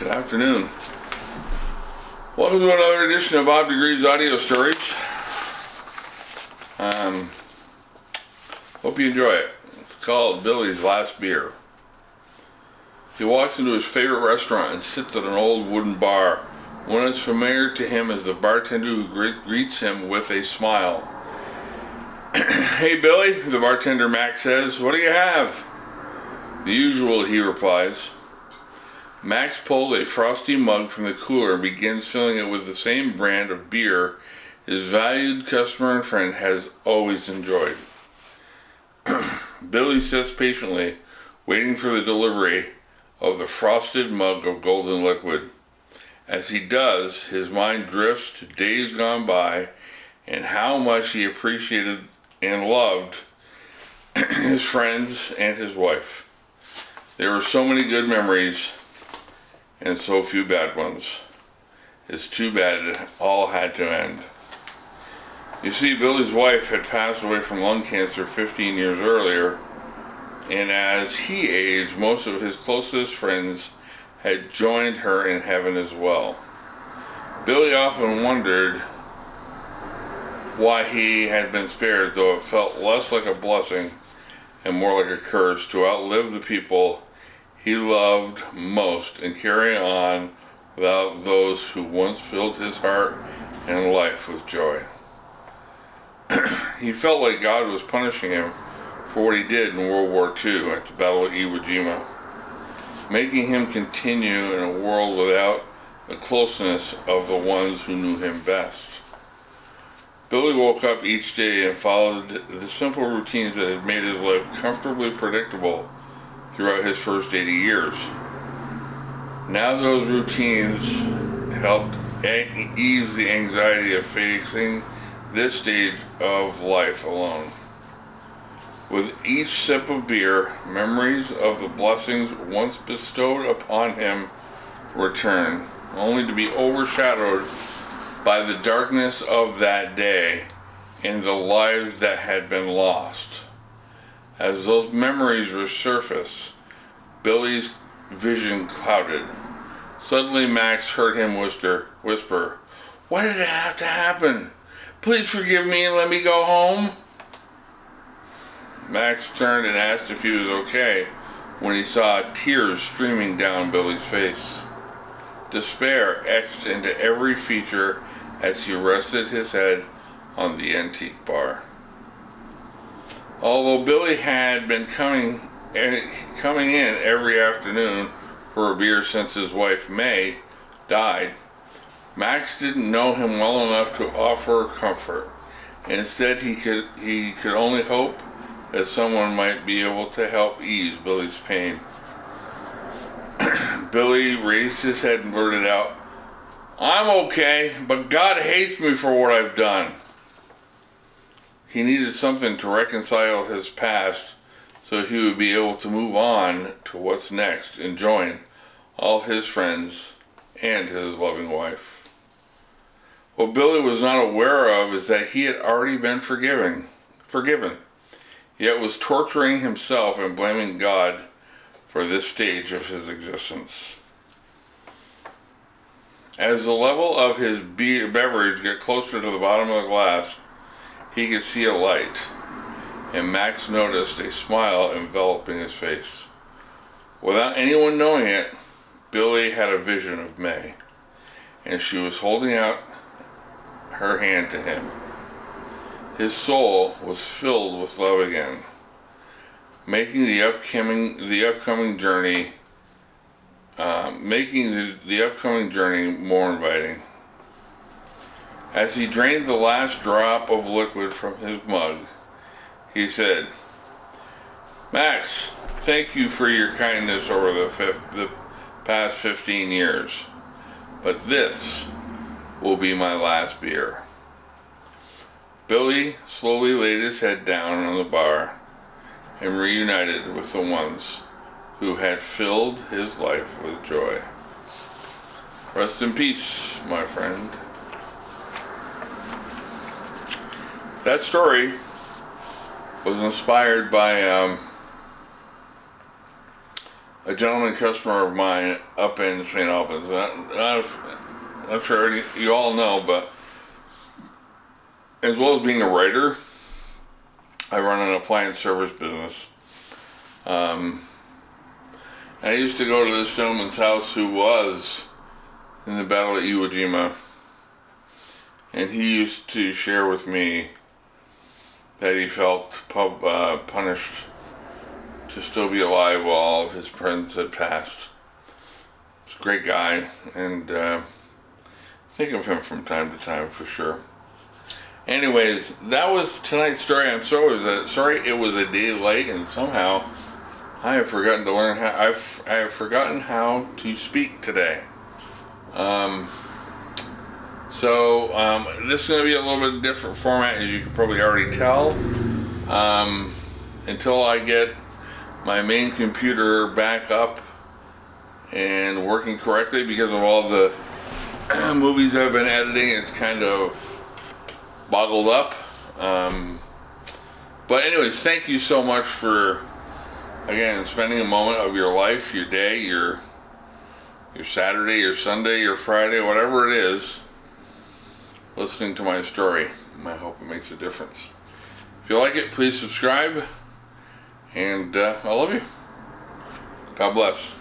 Good afternoon. Welcome to another edition of Bob DeGree's Audio Stories. Hope you enjoy it. It's called Billy's Last Beer. He walks into his favorite restaurant and sits at an old wooden bar, one as familiar to him as the bartender who greets him with a smile. "Hey Billy," the bartender Max says, "what do you have?" "The usual," he replies. Max pulls a frosty mug from the cooler and begins filling it with the same brand of beer his valued customer and friend has always enjoyed. Billy sits patiently, waiting for the delivery of the frosted mug of golden liquid. As he does, his mind drifts to days gone by and how much he appreciated and loved his friends and his wife. There were so many good memories and so few bad ones. It's too bad it all had to end. You see, Billy's wife had passed away from lung cancer 15 years earlier, and as he aged, most of his closest friends had joined her in heaven as well. Billy often wondered why he had been spared, though it felt less like a blessing and more like a curse to outlive the people he loved most and carry on without those who once filled his heart and life with joy. He felt like God was punishing him for what he did in World War II at the Battle of Iwo Jima, making him continue in a world without the closeness of the ones who knew him best. Billy woke up each day and followed the simple routines that had made his life comfortably predictable throughout his first 80 years. Now those routines helped ease the anxiety of facing this stage of life alone. With each sip of beer, memories of the blessings once bestowed upon him return, only to be overshadowed by the darkness of that day and the lives that had been lost. As those memories resurface, Billy's vision clouded. Suddenly Max heard him whisper, "Why did it have to happen? Please forgive me and let me go home." Max turned and asked if he was okay when he saw tears streaming down Billy's face. Despair etched into every feature as he rested his head on the antique bar. Although Billy had been coming in every afternoon for a beer since his wife May died, Max didn't know him well enough to offer comfort. Instead, he could only hope that someone might be able to help ease Billy's pain. Billy raised his head and blurted out, "I'm okay, but God hates me for what I've done." He needed something to reconcile his past so he would be able to move on to what's next and join all his friends and his loving wife. What Billy was not aware of is that he had already been forgiven, yet was torturing himself and blaming God for this stage of his existence. As the level of his beverage got closer to the bottom of the glass, he could see a light, and Max noticed a smile enveloping his face. Without anyone knowing it, Billy had a vision of May, and she was holding out her hand to him. His soul was filled with love again, making the upcoming journey more inviting. As he drained the last drop of liquid from his mug, he said, "Max, thank you for your kindness over the past 15 years, but this will be my last beer." Billy slowly laid his head down on the bar and reunited with the ones who had filled his life with joy. Rest in peace, my friend. That story was inspired by a gentleman customer of mine up in St. Albans. Not sure you all know, but as well as being a writer, I run an appliance service business. I used to go to this gentleman's house who was in the Battle of Iwo Jima, and he used to share with me that he felt punished to still be alive while all of his friends had passed. He's a great guy, and think of him from time to time for sure. Anyways, that was tonight's story. I'm sorry it was a day late, and somehow I have forgotten to learn how. I have forgotten how to speak today. This is going to be a little bit different format, as you can probably already tell. Until I get my main computer back up and working correctly, because of all the movies I've been editing, it's kind of boggled up. But anyways, thank you so much for, again, spending a moment of your life, your day, your Saturday, your Sunday, your Friday, whatever it is, listening to my story. I hope it makes a difference. If you like it, please subscribe, and I love you. God bless.